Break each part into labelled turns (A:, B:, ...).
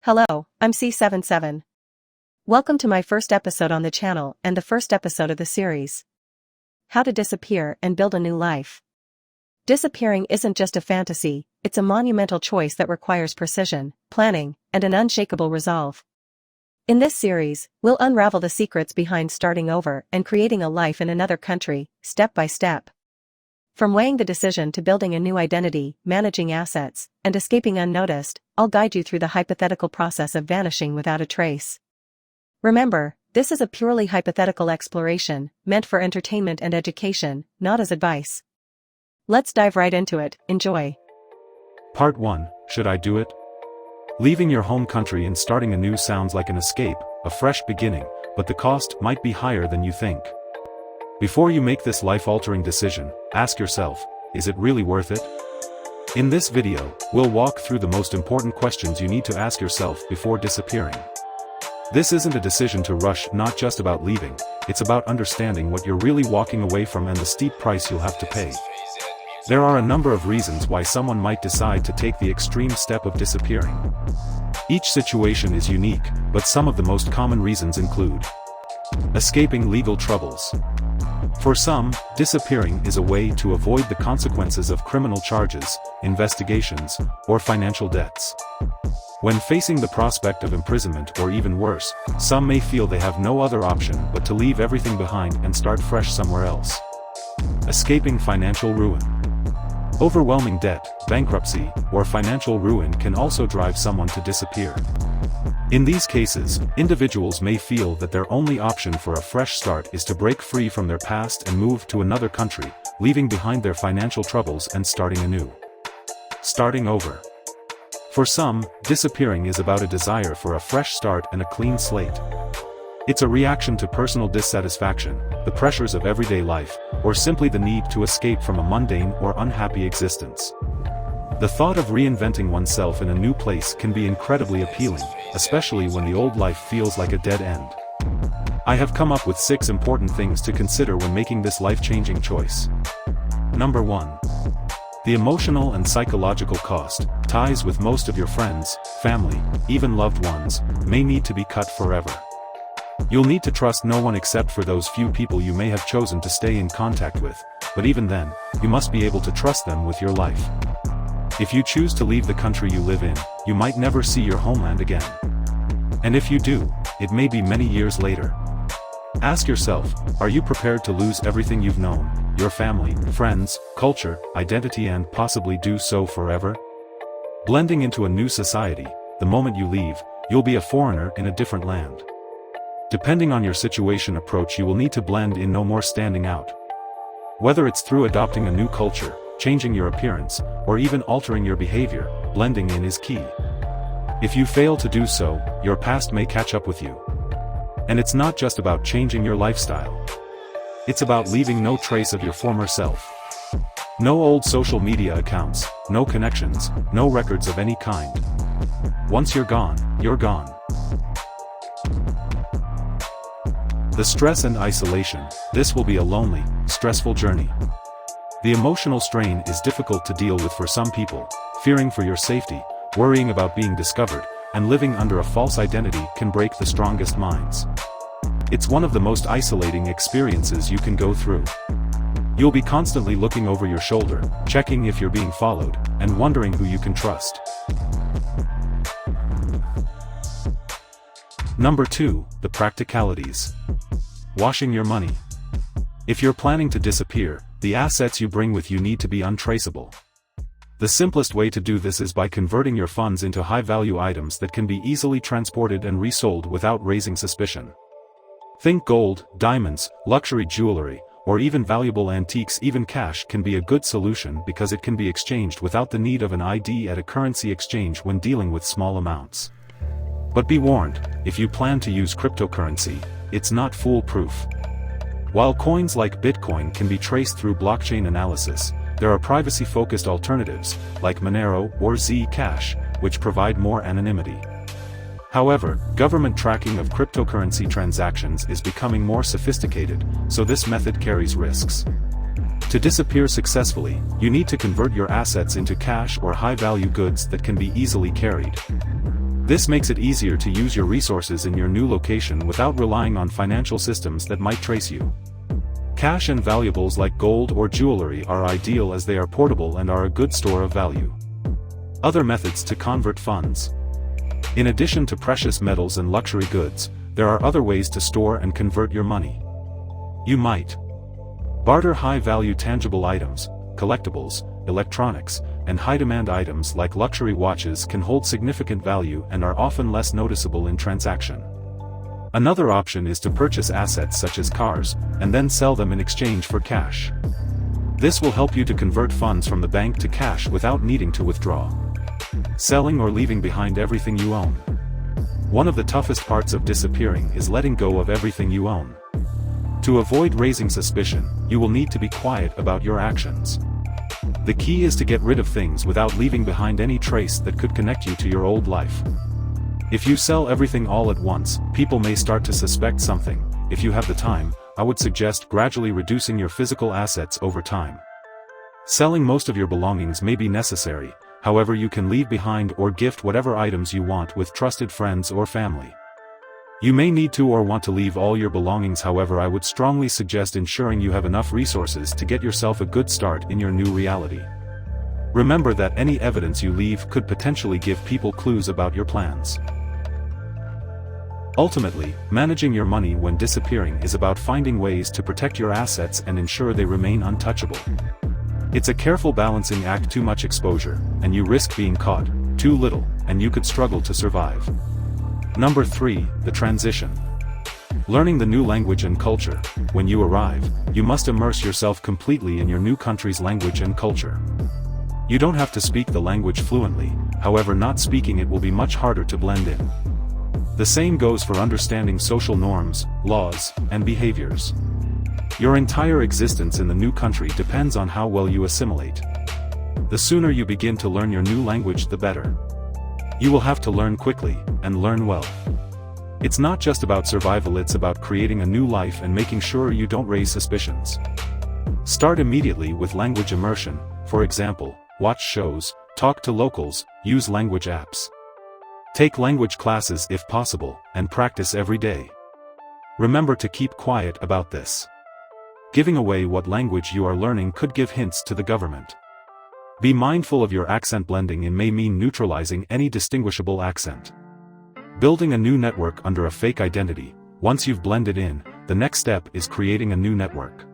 A: Hello, I'm C77. Welcome to my first episode on the channel and the first episode of the series. How to disappear and build a new life. Disappearing isn't just a fantasy, it's a monumental choice that requires precision, planning, and an unshakable resolve. In this series, we'll unravel the secrets behind starting over and creating a life in another country, step by step. From weighing the decision to building a new identity, managing assets, and escaping unnoticed, I'll guide you through the hypothetical process of vanishing without a trace. Remember, this is a purely hypothetical exploration, meant for entertainment and education, not as advice. Let's dive right into it. Enjoy.
B: Part 1. Should I do it? Leaving your home country and starting anew sounds like an escape, a fresh beginning, but the cost might be higher than you think. Before you make this life-altering decision, ask yourself, is it really worth it? In this video, we'll walk through the most important questions you need to ask yourself before disappearing. This isn't a decision to rush, not just about leaving, it's about understanding what you're really walking away from and the steep price you'll have to pay. There are a number of reasons why someone might decide to take the extreme step of disappearing. Each situation is unique, but some of the most common reasons include escaping legal troubles. For some, disappearing is a way to avoid the consequences of criminal charges, investigations, or financial debts. When facing the prospect of imprisonment or even worse, some may feel they have no other option but to leave everything behind and start fresh somewhere else. Escaping financial ruin. Overwhelming debt, bankruptcy, or financial ruin can also drive someone to disappear. In these cases, individuals may feel that their only option for a fresh start is to break free from their past and move to another country, leaving behind their financial troubles and starting anew. Starting over. For some, disappearing is about a desire for a fresh start and a clean slate. It's a reaction to personal dissatisfaction, the pressures of everyday life, or simply the need to escape from a mundane or unhappy existence. The thought of reinventing oneself in a new place can be incredibly appealing, especially when the old life feels like a dead end. I have come up with 6 important things to consider when making this life-changing choice. Number 1. The emotional and psychological cost. Ties with most of your friends, family, even loved ones, may need to be cut forever. You'll need to trust no one except for those few people you may have chosen to stay in contact with, but even then, you must be able to trust them with your life. If you choose to leave the country you live in, you might never see your homeland again. And if you do, it may be many years later. Ask yourself, are you prepared to lose everything you've known, your family, friends, culture, identity, and possibly do so forever? Blending into a new society, the moment you leave, you'll be a foreigner in a different land. Depending on your situation approach, you will need to blend in, no more standing out. Whether it's through adopting a new culture, changing your appearance, or even altering your behavior, blending in is key. If you fail to do so, your past may catch up with you. And it's not just about changing your lifestyle. It's about leaving no trace of your former self. No old social media accounts, no connections, no records of any kind. Once you're gone, you're gone. The stress and isolation. This will be a lonely, stressful journey. The emotional strain is difficult to deal with for some people. Fearing for your safety, worrying about being discovered, and living under a false identity can break the strongest minds. It's one of the most isolating experiences you can go through. You'll be constantly looking over your shoulder, checking if you're being followed, and wondering who you can trust. Number 2. The practicalities. Washing your money. If you're planning to disappear, the assets you bring with you need to be untraceable. The simplest way to do this is by converting your funds into high-value items that can be easily transported and resold without raising suspicion. Think gold, diamonds, luxury jewelry, or even valuable antiques. Even cash can be a good solution because it can be exchanged without the need of an ID at a currency exchange when dealing with small amounts. But be warned, if you plan to use cryptocurrency, it's not foolproof. While coins like Bitcoin can be traced through blockchain analysis, there are privacy-focused alternatives, like Monero or Zcash, which provide more anonymity. However, government tracking of cryptocurrency transactions is becoming more sophisticated, so this method carries risks. To disappear successfully, you need to convert your assets into cash or high-value goods that can be easily carried. This makes it easier to use your resources in your new location without relying on financial systems that might trace you. Cash and valuables like gold or jewelry are ideal as they are portable and are a good store of value. Other methods to convert funds. In addition to precious metals and luxury goods, there are other ways to store and convert your money. You might barter high-value tangible items, collectibles, electronics, and high-demand items like luxury watches can hold significant value and are often less noticeable in transaction. Another option is to purchase assets such as cars, and then sell them in exchange for cash. This will help you to convert funds from the bank to cash without needing to withdraw. Selling or leaving behind everything you own. One of the toughest parts of disappearing is letting go of everything you own. To avoid raising suspicion, you will need to be quiet about your actions. The key is to get rid of things without leaving behind any trace that could connect you to your old life. If you sell everything all at once, people may start to suspect something. If you have the time, I would suggest gradually reducing your physical assets over time. Selling most of your belongings may be necessary, however you can leave behind or gift whatever items you want with trusted friends or family. You may need to or want to leave all your belongings, however I would strongly suggest ensuring you have enough resources to get yourself a good start in your new reality. Remember that any evidence you leave could potentially give people clues about your plans. Ultimately, managing your money when disappearing is about finding ways to protect your assets and ensure they remain untouchable. It's a careful balancing act. Too much exposure, and you risk being caught; too little, and you could struggle to survive. Number 3, the transition. Learning the new language and culture. When you arrive, you must immerse yourself completely in your new country's language and culture. You don't have to speak the language fluently, however not speaking it will be much harder to blend in. The same goes for understanding social norms, laws, and behaviors. Your entire existence in the new country depends on how well you assimilate. The sooner you begin to learn your new language, the better. You will have to learn quickly, and learn well. It's not just about survival, it's about creating a new life and making sure you don't raise suspicions. Start immediately with language immersion. For example, watch shows, talk to locals, use language apps. Take language classes if possible, and practice every day. Remember to keep quiet about this. Giving away what language you are learning could give hints to the government. Be mindful of your accent. Blending in may mean neutralizing any distinguishable accent. Building a new network under a fake identity. Once you've blended in, the next step is creating a new network.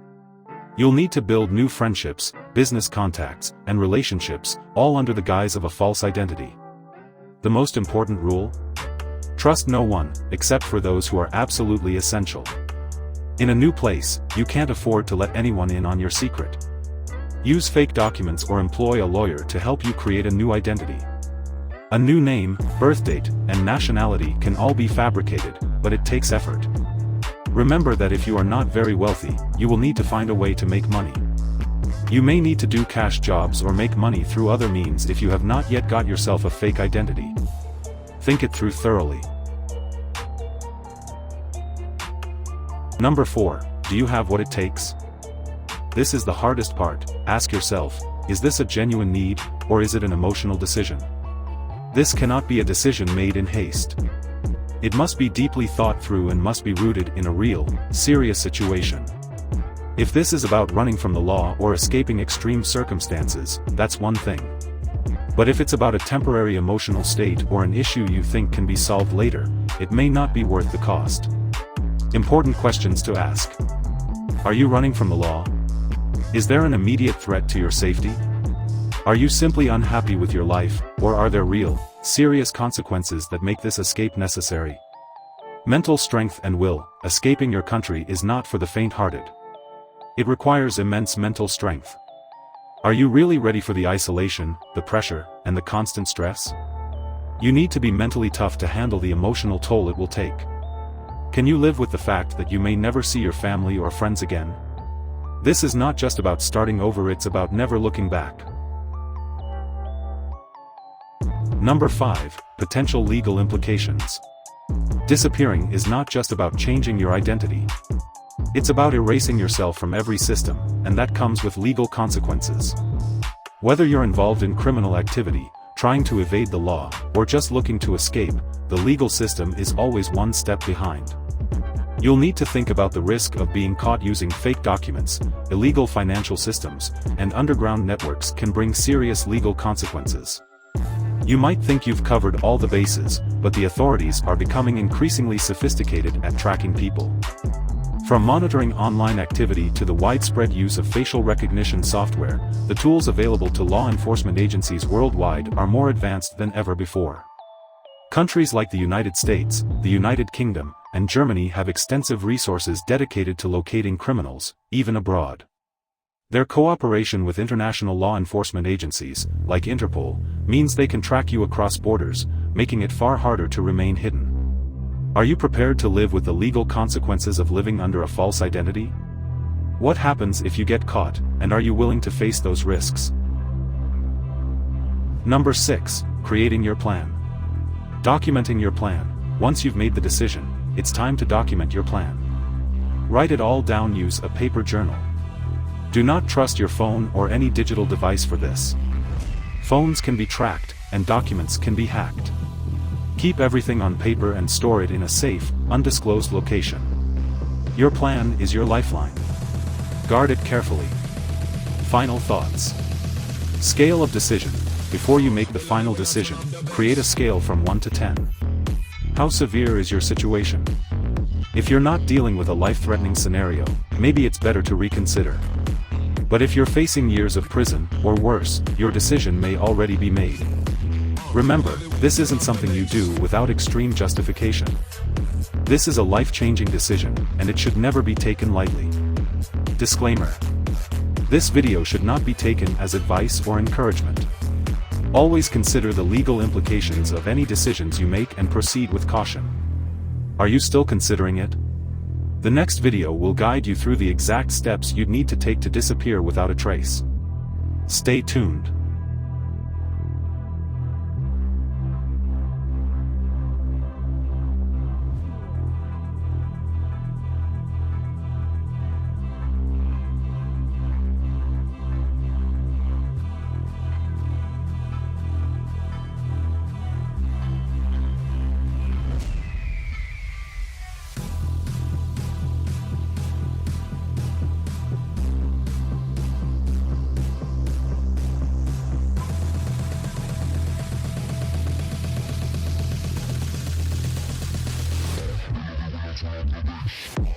B: You'll need to build new friendships, business contacts, and relationships, all under the guise of a false identity. The most important rule? Trust no one, except for those who are absolutely essential. In a new place, you can't afford to let anyone in on your secret. Use fake documents or employ a lawyer to help you create a new identity. A new name, birth date, and nationality can all be fabricated, but it takes effort. Remember that if you are not very wealthy, you will need to find a way to make money. You may need to do cash jobs or make money through other means if you have not yet got yourself a fake identity. Think it through thoroughly. Number 4, do you have what it takes? This is the hardest part. Ask yourself, is this a genuine need, or is it an emotional decision? This cannot be a decision made in haste. It must be deeply thought through and must be rooted in a real, serious situation. If this is about running from the law or escaping extreme circumstances, that's one thing. But if it's about a temporary emotional state or an issue you think can be solved later, it may not be worth the cost. Important questions to ask. Are you running from the law? Is there an immediate threat to your safety? Are you simply unhappy with your life, or are there real, serious consequences that make this escape necessary? Mental strength and will. Escaping your country is not for the faint-hearted. It requires immense mental strength. Are you really ready for the isolation, the pressure, and the constant stress? You need to be mentally tough to handle the emotional toll it will take. Can you live with the fact that you may never see your family or friends again? This is not just about starting over, it's about never looking back. Number 5, potential legal implications. Disappearing is not just about changing your identity. It's about erasing yourself from every system, and that comes with legal consequences. Whether you're involved in criminal activity, trying to evade the law, or just looking to escape, the legal system is always one step behind. You'll need to think about the risk of being caught using fake documents. Illegal financial systems and underground networks can bring serious legal consequences. You might think you've covered all the bases, but the authorities are becoming increasingly sophisticated at tracking people. From monitoring online activity to the widespread use of facial recognition software, the tools available to law enforcement agencies worldwide are more advanced than ever before. Countries like the United States, the United Kingdom, and Germany have extensive resources dedicated to locating criminals, even abroad. Their cooperation with international law enforcement agencies, like Interpol, means they can track you across borders, making it far harder to remain hidden. Are you prepared to live with the legal consequences of living under a false identity? What happens if you get caught, and are you willing to face those risks? Number 6. Creating your plan. Documenting your plan. Once you've made the decision, it's time to document your plan. Write it all down. Use a paper journal. Do not trust your phone or any digital device for this. Phones can be tracked, and documents can be hacked. Keep everything on paper and store it in a safe, undisclosed location. Your plan is your lifeline. Guard it carefully. Final thoughts. Scale of decision. Before you make the final decision, create a scale from 1 to 10. How severe is your situation? If you're not dealing with a life-threatening scenario, maybe it's better to reconsider. But if you're facing years of prison, or worse, your decision may already be made. Remember, this isn't something you do without extreme justification. This is a life-changing decision, and it should never be taken lightly. Disclaimer. This video should not be taken as advice or encouragement. Always consider the legal implications of any decisions you make and proceed with caution. Are you still considering it? The next video will guide you through the exact steps you'd need to take to disappear without a trace. Stay tuned.
C: Vanish.